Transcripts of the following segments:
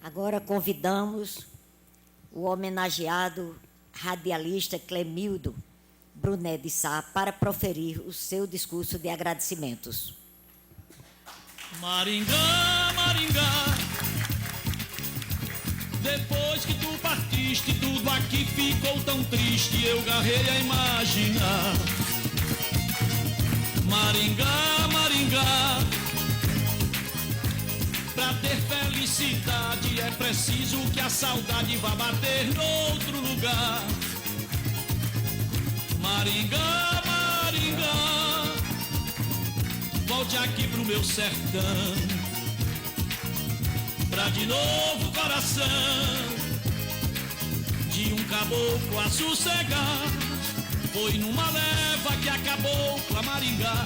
Agora convidamos o homenageado radialista Clemildo Brunet de Sá para proferir o seu discurso de agradecimentos. Maringá, Maringá, depois que tu partiste, tudo aqui ficou tão triste, eu garrei a imaginar. Maringá, Maringá, pra ter felicidade é preciso que a saudade vá bater noutro lugar. Maringá, Maringá, volte aqui pro meu sertão, pra de novo o coração de um caboclo a sossegar. Foi numa leva que acabou com a Maringá,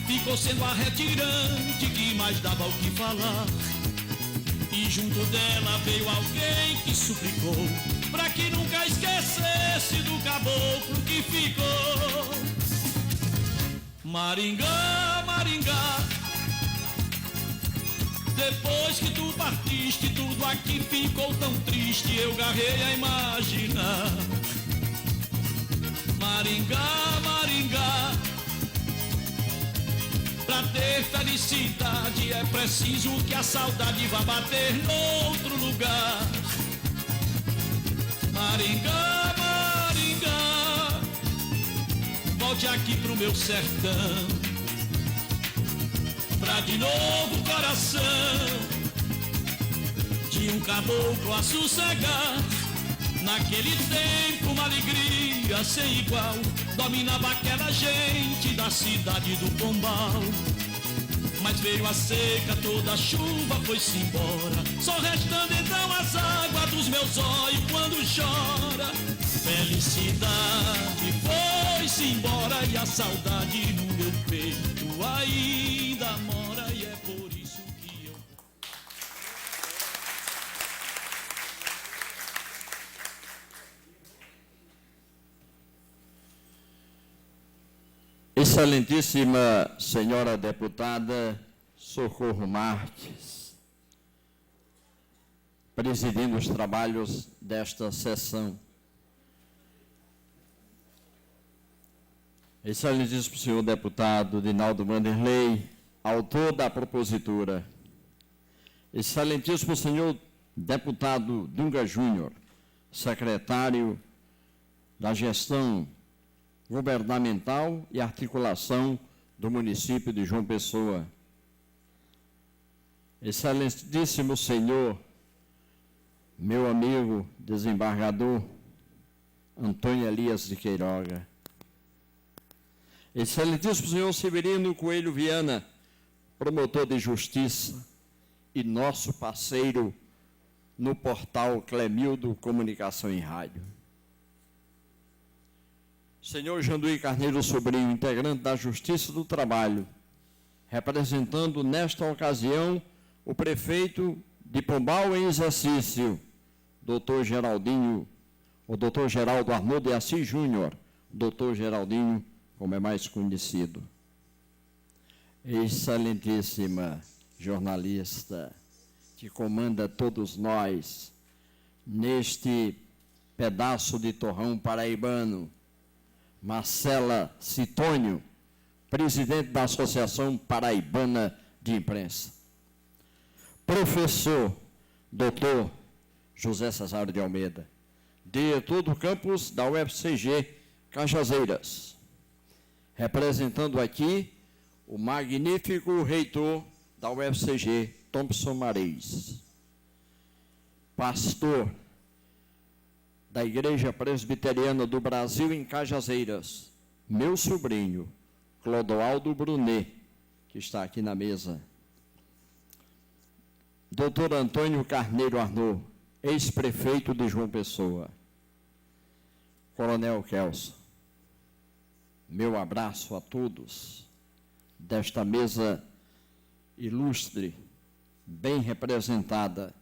ficou sendo a retirante que mais dava o que falar. E junto dela veio alguém que suplicou pra que nunca esquecesse do caboclo que ficou. Maringá, Maringá, depois que tu partiste, tudo aqui ficou tão triste, eu garrei a imaginar. Maringá, Maringá, pra ter felicidade é preciso que a saudade vá bater noutro lugar. Maringá, Maringá, volte aqui pro meu sertão, pra de novo o coração de um caboclo a sossegar. Naquele tempo uma alegria sem igual dominava aquela gente da cidade do Pombal. Mas veio a seca, toda a chuva foi-se embora, só restando então as águas dos meus olhos quando chora. Felicidade foi-se embora e a saudade no meu peito ainda mora, e é por isso que eu... Excelentíssima senhora deputada Socorro Marques, presidindo os trabalhos desta sessão. Excelentíssimo senhor deputado Dinaldo Vanderlei, autor da propositura. Excelentíssimo senhor deputado Dunga Júnior, secretário da Gestão Governamental e Articulação do município de João Pessoa. Excelentíssimo senhor, meu amigo desembargador Antônio Elias de Queiroga. Excelentíssimo senhor Severino Coelho Viana, promotor de justiça e nosso parceiro no portal Clemildo Comunicação em Rádio. Senhor Janduí Carneiro Sobrinho, integrante da Justiça do Trabalho, representando nesta ocasião o prefeito de Pombal em exercício, doutor Geraldinho, o doutor Geraldo Arnaud de Assis Júnior, doutor Geraldinho, como é mais conhecido. Excelentíssima jornalista, que comanda todos nós neste pedaço de torrão paraibano, Marcela Citônio, presidente da Associação Paraibana de Imprensa. Professor doutor José Cesário de Almeida, diretor do campus da UFCG Cajazeiras, representando aqui o magnífico reitor da UFCG, Thompson Mareis, pastor da Igreja Presbiteriana do Brasil em Cajazeiras, meu sobrinho, Clodoaldo Brunet, que está aqui na mesa. Doutor Antônio Carneiro Arnaud, ex-prefeito de João Pessoa. Coronel Kelso, meu abraço a todos desta mesa ilustre, bem representada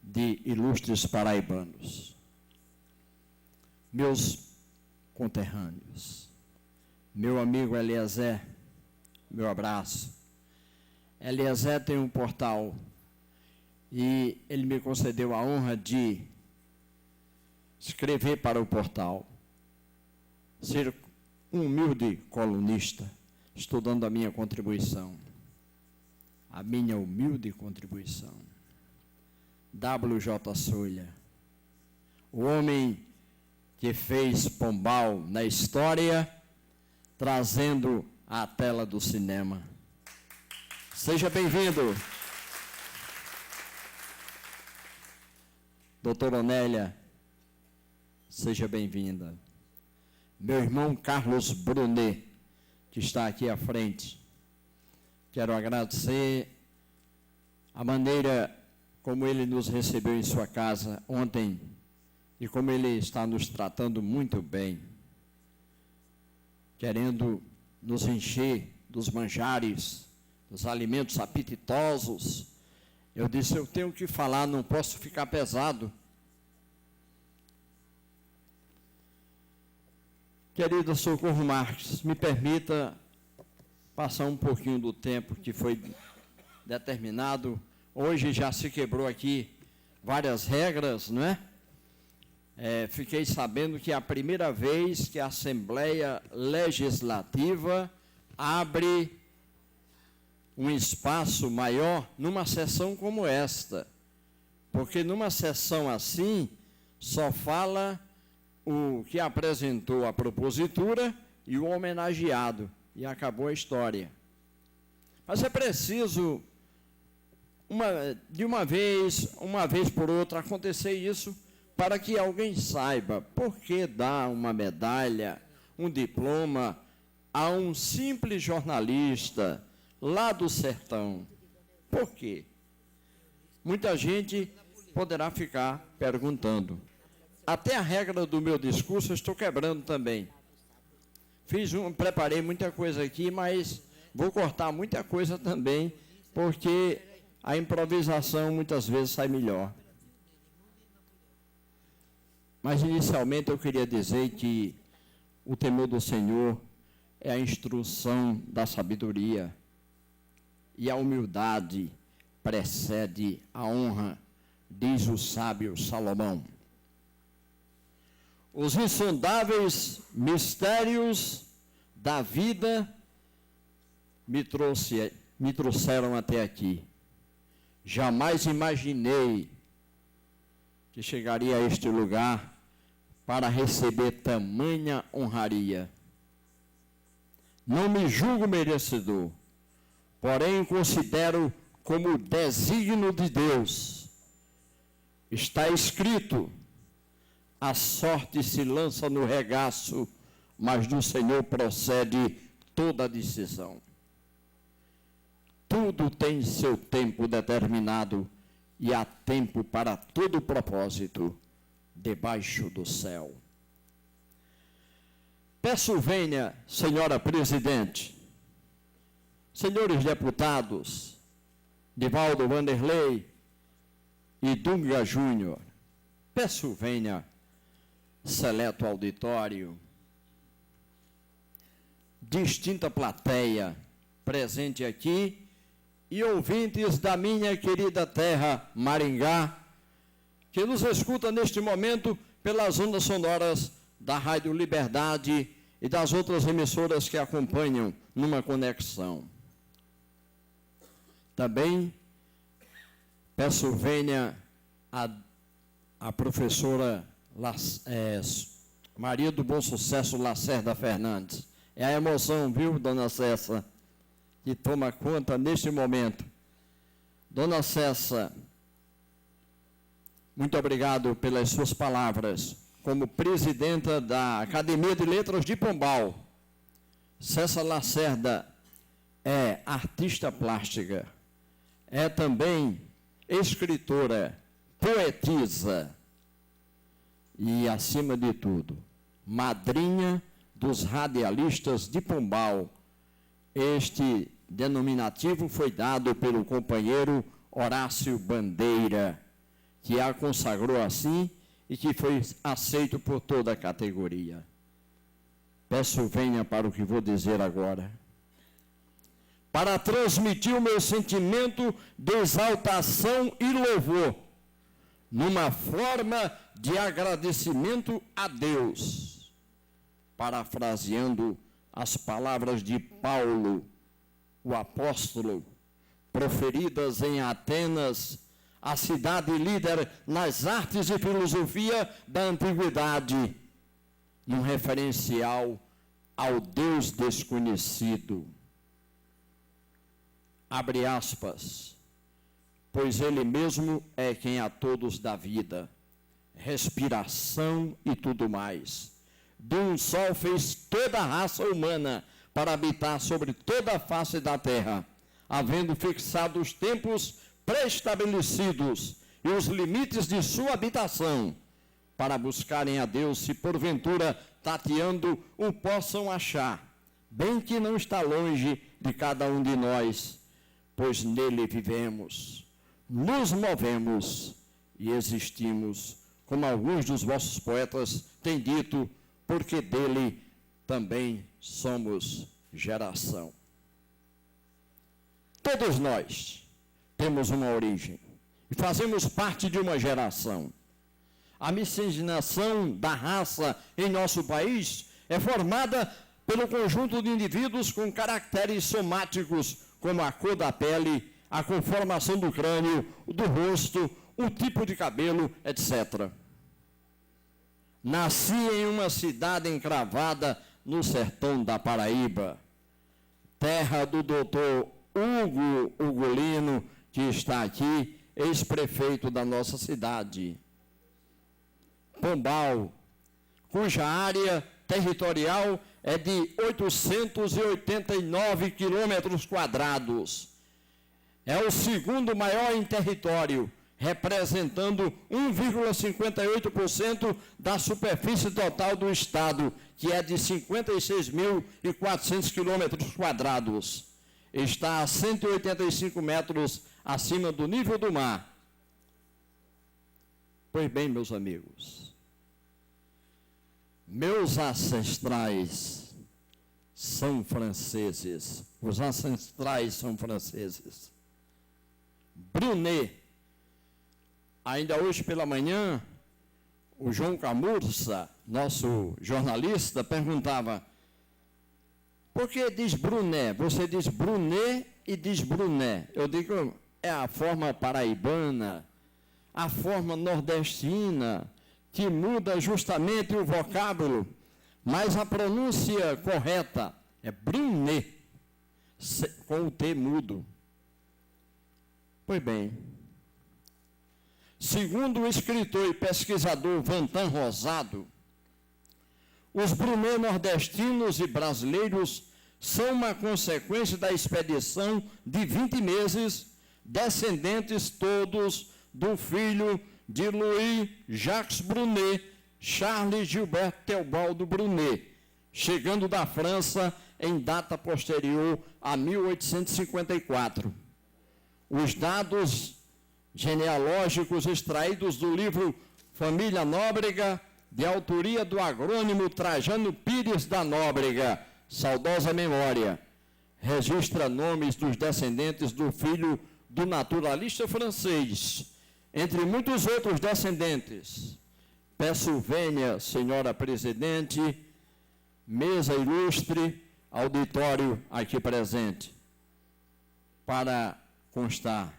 de ilustres paraibanos. Meus conterrâneos, meu amigo Eliezer, meu abraço. Eliezer tem um portal e ele me concedeu a honra de escrever para o portal, ser um humilde colunista. Estou dando a minha contribuição, a minha humilde contribuição. W.J. Solha, o homem que fez Pombal na história, trazendo à tela do cinema. Seja bem-vindo. Doutora Onélia, seja bem-vinda. Meu irmão Carlos Brunet, que está aqui à frente. Quero agradecer a maneira como ele nos recebeu em sua casa ontem e como ele está nos tratando muito bem, querendo nos encher dos manjares, dos alimentos apetitosos. Eu disse, eu tenho que falar, não posso ficar pesado. Querida Socorro Marques, me permita passar um pouquinho do tempo que foi determinado. Hoje já se quebrou aqui várias regras, não é? Fiquei sabendo que é a primeira vez que a Assembleia Legislativa abre um espaço maior numa sessão como esta. Porque numa sessão assim, só fala o que apresentou a propositura e o homenageado, e acabou a história. Mas é preciso, de uma vez por outra, acontecer isso, para que alguém saiba por que dar uma medalha, um diploma a um simples jornalista lá do sertão. Por quê? Muita gente poderá ficar perguntando. Até a regra do meu discurso eu estou quebrando também. Preparei muita coisa aqui, mas vou cortar muita coisa também, porque a improvisação muitas vezes sai melhor. Mas, inicialmente, eu queria dizer que o temor do Senhor é a instrução da sabedoria, e a humildade precede a honra, diz o sábio Salomão. Os insondáveis mistérios da vida me trouxeram até aqui. Jamais imaginei que chegaria a este lugar para receber tamanha honraria. Não me julgo merecedor, porém considero como desígnio de Deus. Está escrito, a sorte se lança no regaço, mas do Senhor procede toda a decisão. Tudo tem seu tempo determinado e há tempo para todo propósito debaixo do céu. Peço venha, senhora presidente, senhores deputados, Divaldo Vanderlei e Dunga Júnior, peço venha, seleto auditório, distinta plateia presente aqui e ouvintes da minha querida terra Maringá, que nos escuta neste momento pelas ondas sonoras da Rádio Liberdade e das outras emissoras que acompanham numa conexão. Também peço venha a professora Maria do Bom Sucesso Lacerda Fernandes. É a emoção, viu, dona Cessa, que toma conta neste momento. Dona Cessa, muito obrigado pelas suas palavras. Como presidenta da Academia de Letras de Pombal, Cessa Lacerda é artista plástica, é também escritora, poetisa e, acima de tudo, madrinha dos radialistas de Pombal. Este denominativo foi dado pelo companheiro Horácio Bandeira, que a consagrou assim e que foi aceito por toda a categoria. Peço venha para o que vou dizer agora. para transmitir o meu sentimento de exaltação e louvor, numa forma de agradecimento a Deus, parafraseando as palavras de Paulo, o apóstolo, proferidas em Atenas, a cidade líder nas artes e filosofia da antiguidade, num referencial ao Deus desconhecido. Abre aspas, pois Ele mesmo é quem a todos dá vida, respiração e tudo mais. De um só fez toda a raça humana para habitar sobre toda a face da terra, havendo fixado os tempos pré-estabelecidos e os limites de sua habitação, para buscarem a Deus, se porventura, tateando, o possam achar, bem que não está longe de cada um de nós, pois nele vivemos, nos movemos e existimos, como alguns dos vossos poetas têm dito, porque dele também somos geração. Todos nós temos uma origem e fazemos parte de uma geração. A miscigenação da raça em nosso país é formada pelo conjunto de indivíduos com caracteres somáticos, como a cor da pele, a conformação do crânio, do rosto, o tipo de cabelo, etc. Nasci em uma cidade encravada no sertão da Paraíba, terra do doutor Hugo Ugolino, que está aqui, ex-prefeito da nossa cidade. Pombal, cuja área territorial é de 889 quilômetros quadrados. É o segundo maior em território, representando 1,58% da superfície total do estado, que é de 56.400 quilômetros quadrados. Está a 185 metros acima do nível do mar. Pois bem, meus amigos, meus ancestrais são franceses. Os ancestrais são franceses. Brunet, ainda hoje pela manhã, o João Camurça, nosso jornalista, perguntava: por que diz Brunet? Você diz Brunet e diz Brunet. Eu digo, é a forma paraibana, a forma nordestina, que muda justamente o vocábulo, mas a pronúncia correta é Brunet, com o T mudo. Pois bem, segundo o escritor e pesquisador Vantan Rosado, os Brunet nordestinos e brasileiros são uma consequência da expedição de 20 meses, descendentes todos do filho de Louis Jacques Brunet, Charles Gilbert Teobaldo Brunet, chegando da França em data posterior a 1854. Os dados genealógicos extraídos do livro Família Nóbrega, de autoria do agrônomo Trajano Pires da Nóbrega, saudosa memória, registra nomes dos descendentes do filho do naturalista francês, entre muitos outros descendentes. Peço vênia, senhora presidente, mesa ilustre, auditório aqui presente, para constar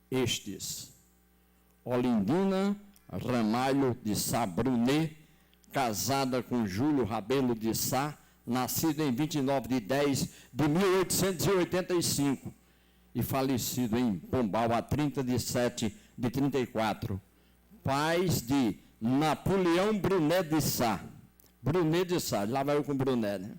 estes: Olindina Ramalho de Sá Brunet, casada com Júlio Rabelo de Sá, nascido em 29 de 10 de 1885 e falecido em Pombal a 30 de 7 de 34. Pais de Napoleão Brunet de Sá. Brunet de Sá, lá vai eu com Brunet, né?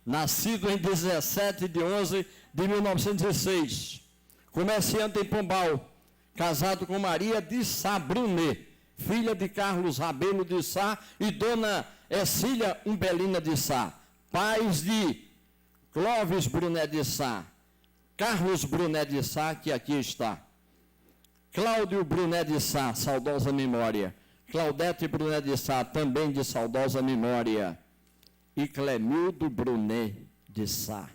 Nascido em 17 de 11 de 1906. Comerciante em Pombal, casado com Maria de Sá Brunet, filha de Carlos Rabelo de Sá e dona Ercília Umbelina de Sá. Pais de Clóvis Brunet de Sá, Carlos Brunet de Sá, que aqui está, Cláudio Brunet de Sá, saudosa memória, Claudete Brunet de Sá, também de saudosa memória, e Clemildo Brunet de Sá,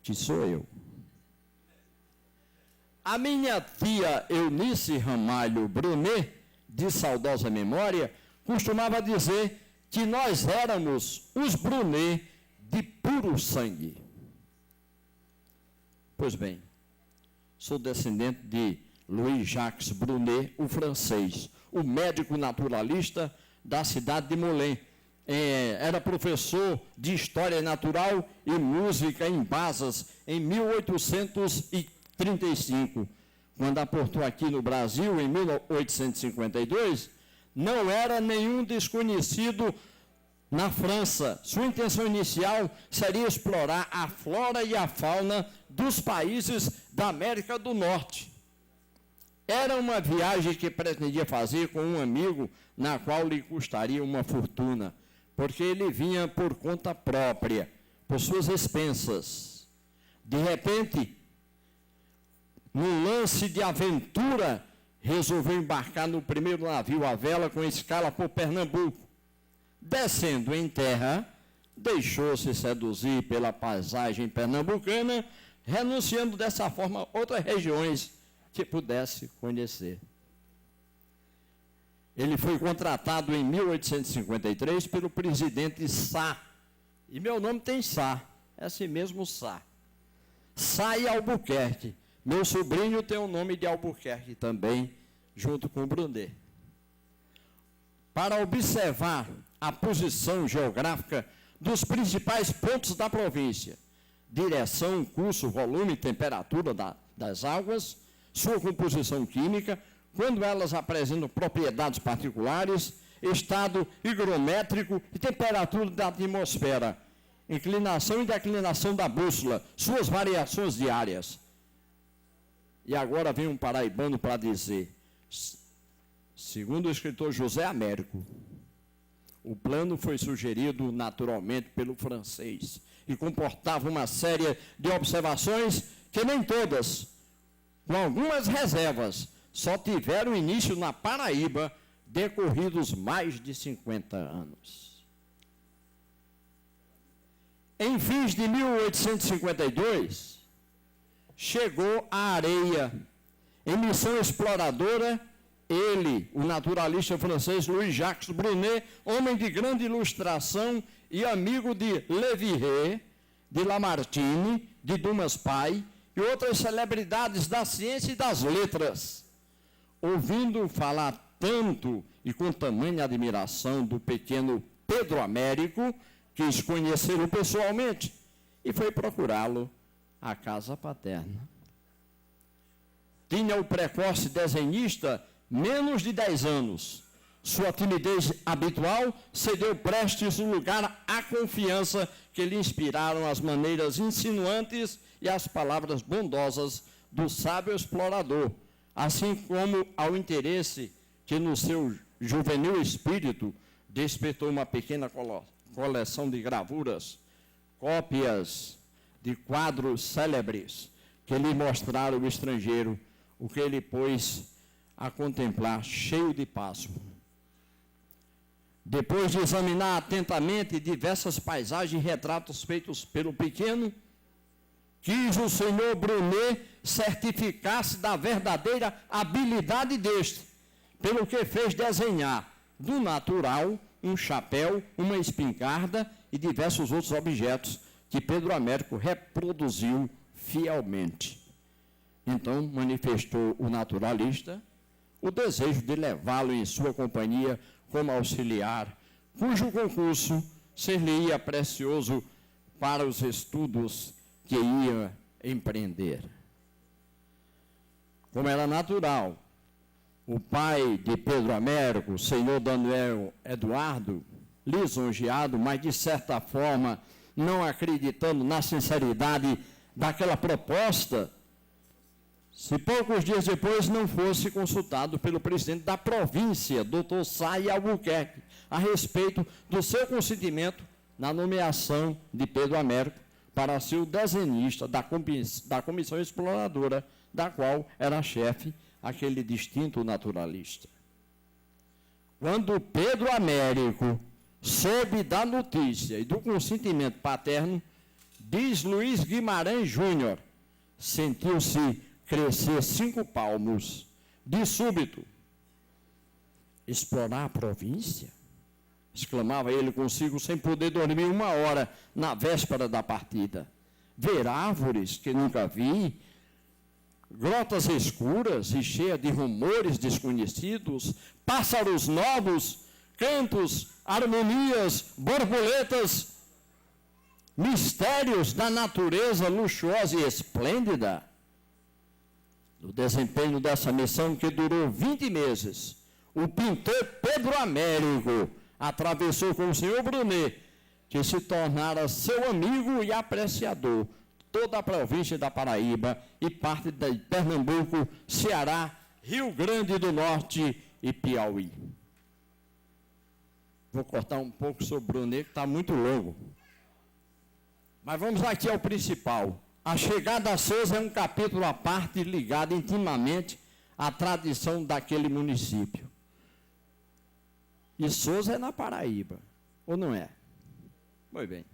que sou eu. A minha tia Eunice Ramalho Brunet, de saudosa memória, costumava dizer que nós éramos os Brunet de puro sangue. Pois bem, sou descendente de Louis-Jacques Brunet, o francês, o médico naturalista da cidade de Moulins. Era professor de História Natural e Música em Bazas em 1835. Quando aportou aqui no Brasil, em 1852, não era nenhum desconhecido na França. Sua intenção inicial seria explorar a flora e a fauna dos países da América do Norte. Era uma viagem que pretendia fazer com um amigo, na qual lhe custaria uma fortuna, porque ele vinha por conta própria, por suas expensas. De repente, num lance de aventura, resolveu embarcar no primeiro navio à vela com escala por Pernambuco. Descendo em terra, deixou-se seduzir pela paisagem pernambucana, renunciando dessa forma a outras regiões que pudesse conhecer. Ele foi contratado em 1853 pelo presidente Sá. E meu nome tem Sá, é assim mesmo Sá. Sá e Albuquerque. Meu sobrinho tem o nome de Albuquerque também, junto com o Brunet. Para observar a posição geográfica dos principais pontos da província, direção, curso, volume e temperatura das águas, sua composição química, quando elas apresentam propriedades particulares, estado higrométrico e temperatura da atmosfera, inclinação e declinação da bússola, suas variações diárias. E agora vem um paraibano para dizer, segundo o escritor José Américo, o plano foi sugerido naturalmente pelo francês e comportava uma série de observações que nem todas, com algumas reservas, só tiveram início na Paraíba, decorridos mais de 50 anos. Em fins de 1852, chegou à areia, em missão exploradora, ele, o naturalista francês Louis-Jacques Brunet, homem de grande ilustração e amigo de Leverrier, de Lamartine, de Dumas Pai e outras celebridades da ciência e das letras. Ouvindo falar tanto e com tamanha admiração do pequeno Pedro Américo, quis conhecê-lo pessoalmente e foi procurá-lo à casa paterna. Tinha o precoce desenhista menos de 10 anos. Sua timidez habitual cedeu prestes o lugar à confiança que lhe inspiraram as maneiras insinuantes e as palavras bondosas do sábio explorador, assim como ao interesse que no seu juvenil espírito despertou uma pequena coleção de gravuras, cópias de quadros célebres que lhe mostraram o estrangeiro, o que ele pôs a contemplar cheio de pasmo. Depois de examinar atentamente diversas paisagens e retratos feitos pelo pequeno, quis o senhor Brunet certificar-se da verdadeira habilidade deste, pelo que fez desenhar, do natural, um chapéu, uma espingarda e diversos outros objetos que Pedro Américo reproduziu fielmente. Então, manifestou o naturalista o desejo de levá-lo em sua companhia como auxiliar, cujo concurso ser-lhe-ia precioso para os estudos que ia empreender. Como era natural, o pai de Pedro Américo, o senhor Daniel Eduardo, lisonjeado, mas de certa forma não acreditando na sinceridade daquela proposta, se poucos dias depois não fosse consultado pelo presidente da província, Dr. Sá e Albuquerque, a respeito do seu consentimento na nomeação de Pedro Américo para ser o desenhista da comissão exploradora, da qual era chefe aquele distinto naturalista. Quando Pedro Américo soube da notícia e do consentimento paterno, diz Luiz Guimarães Júnior, sentiu-se crescer 5 palmos. De súbito, explorar a província? Exclamava ele consigo, sem poder dormir 1 hora na véspera da partida. Ver árvores que nunca vi, grotas escuras e cheias de rumores desconhecidos, pássaros novos, cantos, harmonias, borboletas, mistérios da natureza luxuosa e esplêndida. No desempenho dessa missão, que durou 20 meses, o pintor Pedro Américo atravessou com o senhor Brunet, que se tornara seu amigo e apreciador, toda a província da Paraíba e parte de Pernambuco, Ceará, Rio Grande do Norte e Piauí. Vou cortar um pouco sobre Brunet, que está muito longo. Mas vamos aqui ao principal. A chegada a Sousa é um capítulo à parte, ligado intimamente à tradição daquele município. E Sousa é na Paraíba, ou não é? Muito bem.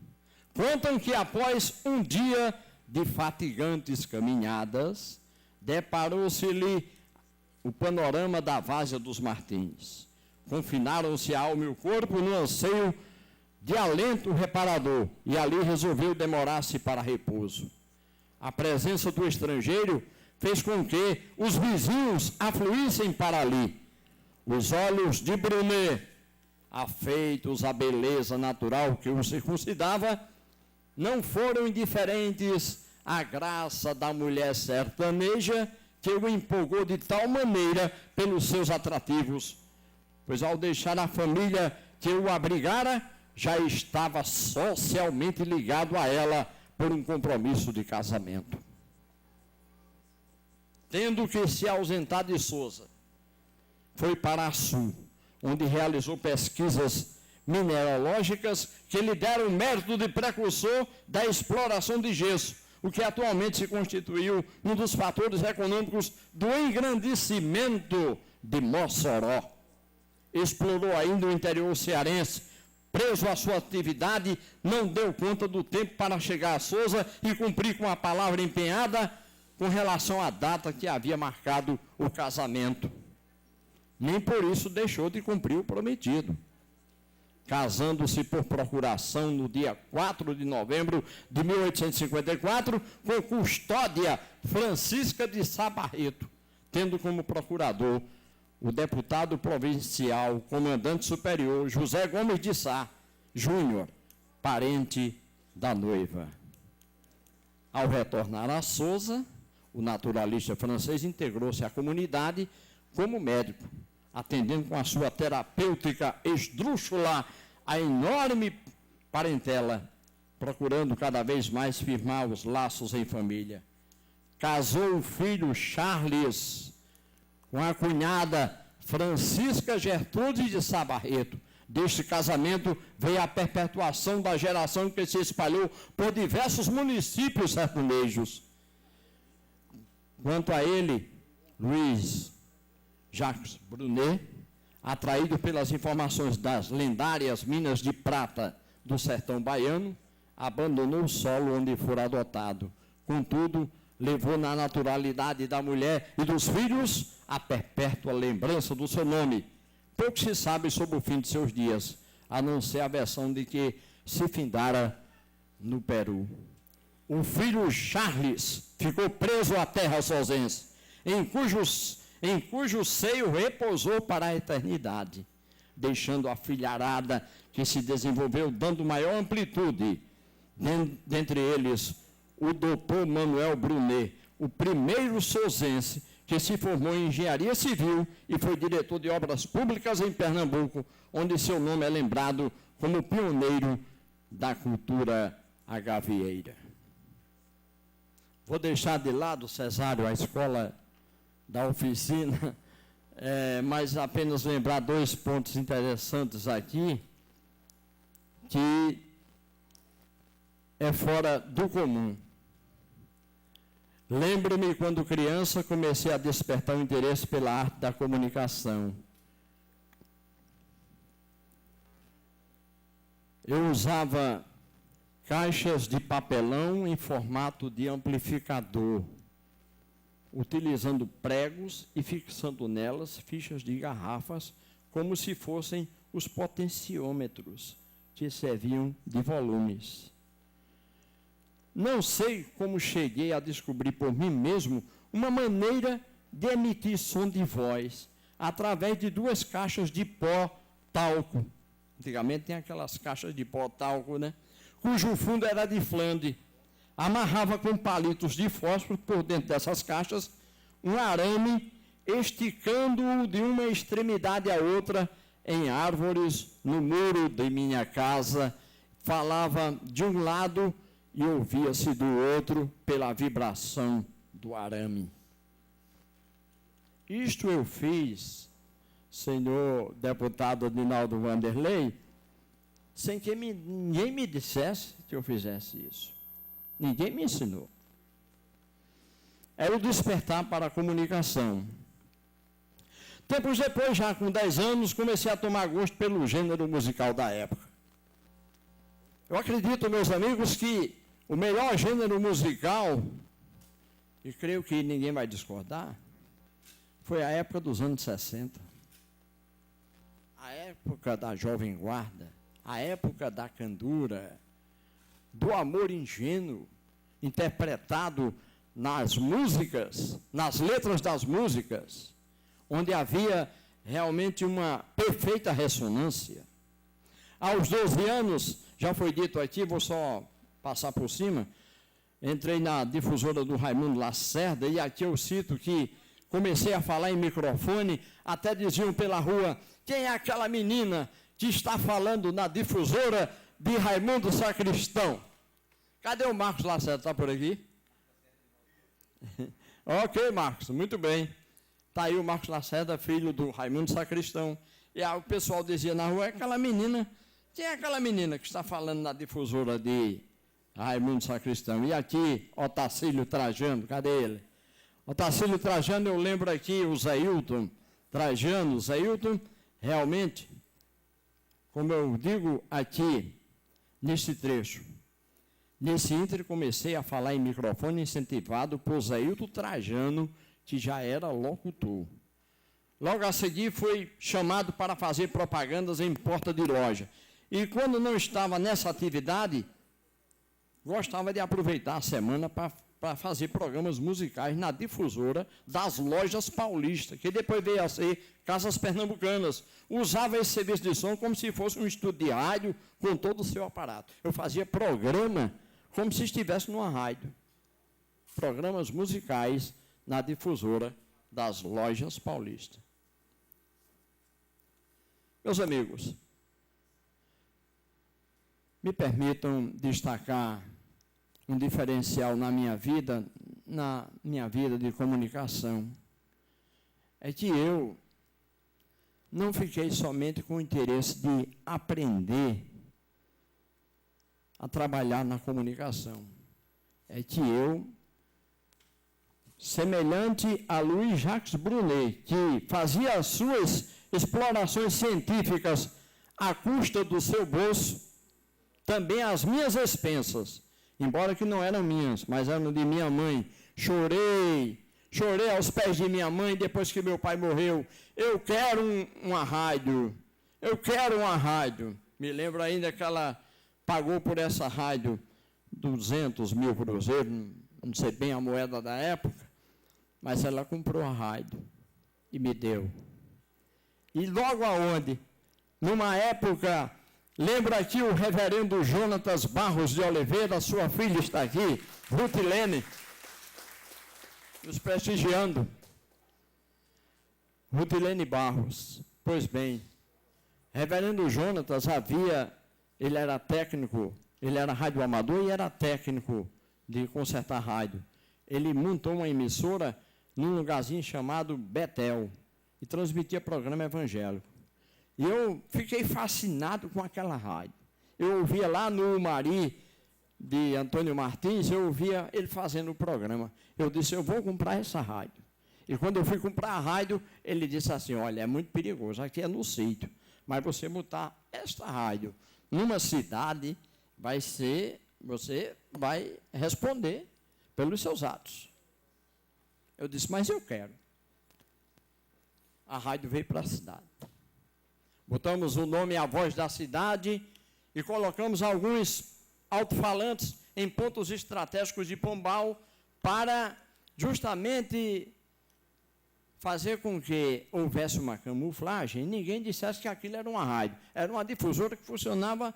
Contam que após um dia de fatigantes caminhadas, deparou-se-lhe o panorama da Várzea dos Martins. Confinaram-se a alma e o corpo no anseio de alento reparador, e ali resolveu demorar-se para repouso. A presença do estrangeiro fez com que os vizinhos afluíssem para ali. Os olhos de Brunet, afeitos à beleza natural que o circuncidava, não foram indiferentes à graça da mulher sertaneja, que o empolgou de tal maneira pelos seus atrativos, pois ao deixar a família que o abrigara, já estava socialmente ligado a ela por um compromisso de casamento. Tendo que se ausentar de Sousa, foi para Açu, onde realizou pesquisas mineralógicas que lhe deram o mérito de precursor da exploração de gesso, o que atualmente se constituiu um dos fatores econômicos do engrandecimento de Mossoró. Explorou ainda o interior cearense. Preso à sua atividade, não deu conta do tempo para chegar a Sousa e cumprir com a palavra empenhada com relação à data que havia marcado o casamento. Nem por isso deixou de cumprir o prometido. Casando-se por procuração no dia 4 de novembro de 1854, com Custódia Francisca de Sá Barreto, tendo como procurador o deputado provincial, comandante superior, José Gomes de Sá Júnior, parente da noiva. Ao retornar a Sousa, o naturalista francês integrou-se à comunidade como médico, atendendo com a sua terapêutica esdrúxula a enorme parentela, procurando cada vez mais firmar os laços em família. Casou o filho Charles com a cunhada Francisca Gertrude de Sá Barreto. Deste casamento veio a perpetuação da geração que se espalhou por diversos municípios sertanejos. Quanto a ele, Luiz Jacques Brunet, atraído pelas informações das lendárias minas de prata do sertão baiano, abandonou o solo onde fora adotado. Contudo, levou na naturalidade da mulher e dos filhos a perpétua lembrança do seu nome. Pouco se sabe sobre o fim de seus dias, a não ser a versão de que se findara no Peru. O filho Charles ficou preso à terra sousense, em cujo seio repousou para a eternidade, deixando a filharada que se desenvolveu, dando maior amplitude, dentre eles o doutor Manuel Brunet, o primeiro sousense que se formou em engenharia civil e foi diretor de obras públicas em Pernambuco, onde seu nome é lembrado como pioneiro da cultura agavieira. Vou deixar de lado, Cesário, a escola da oficina, mas apenas lembrar 2 pontos interessantes aqui, que é fora do comum. Lembro-me, quando criança, comecei a despertar o interesse pela arte da comunicação. Eu usava caixas de papelão em formato de amplificador, utilizando pregos e fixando nelas fichas de garrafas, como se fossem os potenciômetros que serviam de volumes. Não sei como cheguei a descobrir por mim mesmo uma maneira de emitir som de voz através de 2 caixas de pó talco. Antigamente tem aquelas caixas de pó talco, né? Cujo fundo era de flande. Amarrava com palitos de fósforo por dentro dessas caixas um arame, esticando-o de uma extremidade à outra em árvores, no muro de minha casa. Falava de um lado e ouvia-se do outro pela vibração do arame. Isto eu fiz, senhor deputado Adinaldo Vanderlei, sem que ninguém me dissesse que eu fizesse isso. Ninguém me ensinou. Era o despertar para a comunicação. Tempos depois, já com 10 anos, comecei a tomar gosto pelo gênero musical da época. Eu acredito, meus amigos, que o melhor gênero musical, e creio que ninguém vai discordar, foi a época dos anos 60. A época da Jovem Guarda, a época da candura, do amor ingênuo, interpretado nas músicas, nas letras das músicas, onde havia realmente uma perfeita ressonância. Aos 12 anos, já foi dito aqui, vou só passar por cima, entrei na difusora do Raimundo Lacerda, e aqui eu cito que comecei a falar em microfone, até diziam pela rua: quem é aquela menina que está falando na difusora de Raimundo Sacristão? Cadê o Marcos Lacerda? Está por aqui? Ok, Marcos, muito bem. Está aí o Marcos Lacerda, filho do Raimundo Sacristão. E aí o pessoal dizia na rua: é aquela menina, quem é aquela menina que está falando na difusora de Raimundo Sacristão? E aqui, Otacílio Trajano, cadê ele? Otacílio Trajano, eu lembro aqui o Zailton Trajano. Zailton, realmente, como eu digo aqui, neste trecho, nesse ínter comecei a falar em microfone incentivado por Zailton Trajano, que já era locutor. Logo a seguir foi chamado para fazer propagandas em porta de loja. E quando não estava nessa atividade, gostava de aproveitar a semana para fazer programas musicais na difusora das lojas paulistas, que depois veio a ser Casas Pernambucanas. Usava esse serviço de som como se fosse um estúdio de rádio com todo o seu aparato. Eu fazia programa como se estivesse numa rádio. Programas musicais na difusora das lojas paulistas. Meus amigos, me permitam destacar um diferencial na minha vida de comunicação. É que eu não fiquei somente com o interesse de aprender a trabalhar na comunicação. É que eu, semelhante a Louis Jacques Brunet, que fazia as suas explorações científicas à custa do seu bolso, também às minhas expensas, embora que não eram minhas, mas eram de minha mãe. Chorei aos pés de minha mãe depois que meu pai morreu. Eu quero uma rádio, eu quero uma rádio. Me lembro ainda que ela pagou por essa rádio 200 mil cruzeiros, não sei bem a moeda da época, mas ela comprou a rádio e me deu. E logo aonde? Numa época, lembra aqui o reverendo Jonatas Barros de Oliveira, sua filha está aqui, Rutilene, nos prestigiando. Rutilene Barros. Pois bem, reverendo Jonatas ele era técnico, ele era radioamador e era técnico de consertar rádio. Ele montou uma emissora num lugarzinho chamado Betel e transmitia programa evangélico. E eu fiquei fascinado com aquela rádio. Eu ouvia lá no Mari de Antônio Martins, eu ouvia ele fazendo o programa. Eu disse: eu vou comprar essa rádio. E quando eu fui comprar a rádio, ele disse assim: olha, é muito perigoso, aqui é no sítio, mas você botar esta rádio numa cidade vai ser Você vai responder pelos seus atos. Eu disse, mas eu quero. A rádio veio para a cidade. Botamos o nome e a voz da cidade e colocamos alguns alto-falantes em pontos estratégicos de Pombal para justamente fazer com que houvesse uma camuflagem e ninguém dissesse que aquilo era uma rádio. Era uma difusora que funcionava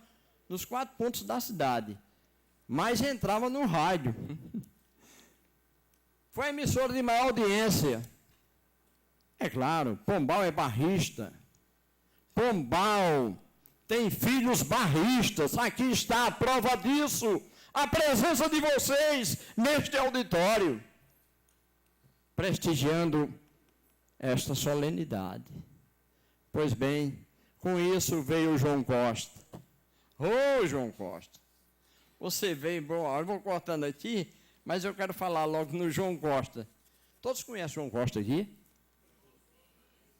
nos 4 pontos da cidade, mas entrava no rádio. Foi a emissora de maior audiência. É claro, Pombal é barrista. Pombal tem filhos barristas. Aqui está a prova disso. A presença de vocês neste auditório, prestigiando esta solenidade. Pois bem, com isso veio o João Costa. Ô, João Costa, você veio, bom, eu vou cortando aqui, mas eu quero falar logo no João Costa. Todos conhecem o João Costa aqui?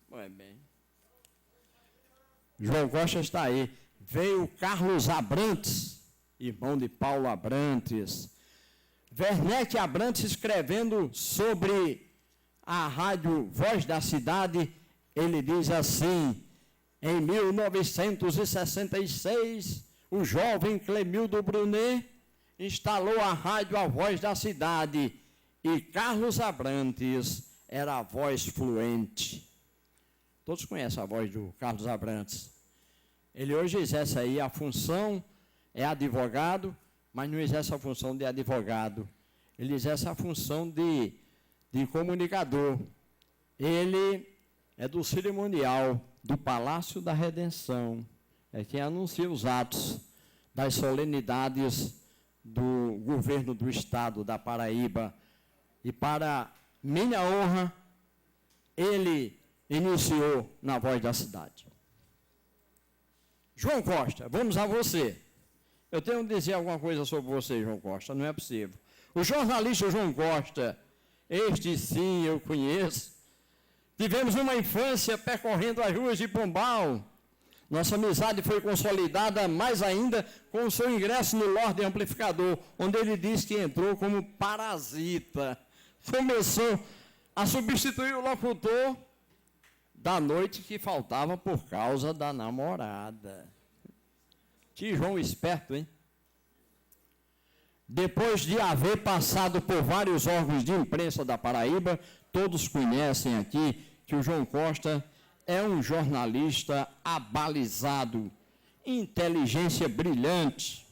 Pois bem. João Costa está aí. Veio Carlos Abrantes, irmão de Paulo Abrantes. Werneck Abrantes escrevendo sobre a rádio Voz da Cidade, ele diz assim: em 1966, o jovem Clemildo Brunet instalou a rádio A Voz da Cidade e Carlos Abrantes era a voz fluente. Todos conhecem a voz do Carlos Abrantes. Ele hoje exerce aí a função, é advogado, mas não exerce a função de advogado. Ele exerce a função de comunicador. Ele é do cerimonial do Palácio da Redenção. É quem anuncia os atos das solenidades do governo do estado da Paraíba. E para minha honra, ele iniciou na Voz da Cidade. João Costa, vamos a você. Eu tenho que dizer alguma coisa sobre você, João Costa, não é possível. O jornalista João Costa, este sim eu conheço. Tivemos uma infância percorrendo as ruas de Pombal. Nossa amizade foi consolidada mais ainda com o seu ingresso no Lorde Amplificador, onde ele disse que entrou como parasita. Começou a substituir o locutor da noite que faltava por causa da namorada. Que João esperto, hein? Depois de haver passado por vários órgãos de imprensa da Paraíba, todos conhecem aqui que o João Costa é um jornalista abalizado, inteligência brilhante.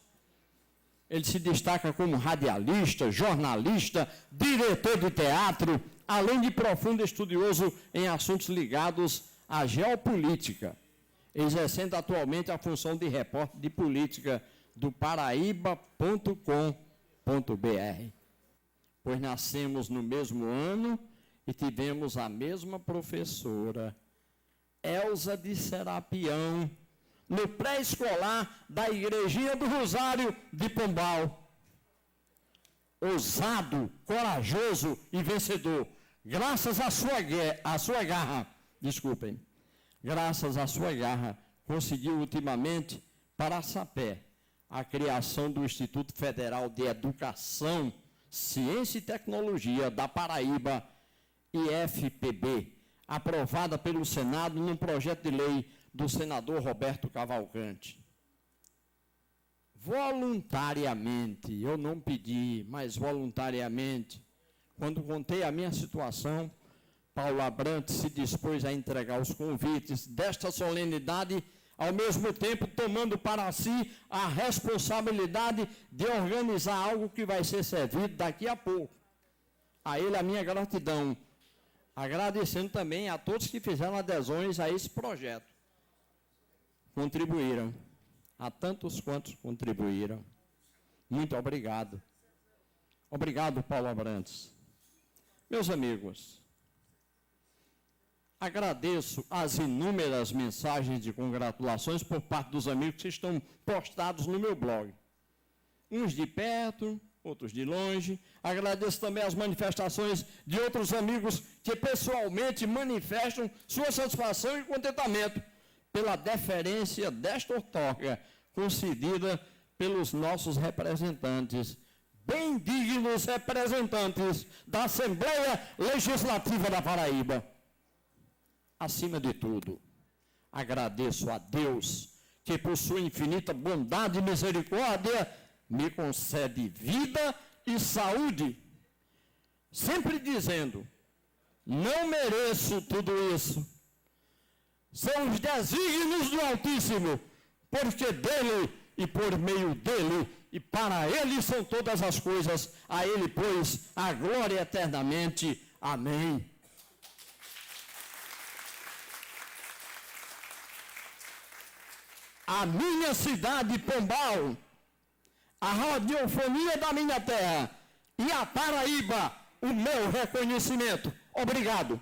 Ele se destaca como radialista, jornalista, diretor de teatro, além de profundo estudioso em assuntos ligados à geopolítica, exercendo atualmente a função de repórter de política do Paraíba.com.br. Pois nascemos no mesmo ano e tivemos a mesma professora, Elza de Serapião, no pré-escolar da Igrejinha do Rosário de Pombal. Ousado, corajoso e vencedor, graças à sua garra, graças à sua garra, conseguiu ultimamente para a SAPE a criação do Instituto Federal de Educação, Ciência e Tecnologia da Paraíba, IFPB, aprovada pelo Senado num projeto de lei do senador Roberto Cavalcante. Voluntariamente, eu não pedi, mas voluntariamente, quando contei a minha situação, Paulo Abrantes se dispôs a entregar os convites desta solenidade, ao mesmo tempo tomando para si a responsabilidade de organizar algo que vai ser servido daqui a pouco. A ele a minha gratidão, agradecendo também a todos que fizeram adesões a esse projeto. Contribuíram, a tantos quantos contribuíram. Muito obrigado. Obrigado, Paulo Abrantes. Meus amigos, agradeço as inúmeras mensagens de congratulações por parte dos amigos que estão postados no meu blog. Uns de perto, outros de longe. Agradeço também as manifestações de outros amigos que pessoalmente manifestam sua satisfação e contentamento pela deferência desta outorga concedida pelos nossos representantes, bem dignos representantes da Assembleia Legislativa da Paraíba. Acima de tudo, agradeço a Deus que, por sua infinita bondade e misericórdia, me concede vida e saúde, sempre dizendo: não mereço tudo isso. São os desígnios do Altíssimo, porque dele e por meio dele e para ele são todas as coisas, a ele, pois, a glória eternamente. Amém. A minha cidade, Pombal, a radiofonia da minha terra e a Paraíba, o meu reconhecimento. Obrigado.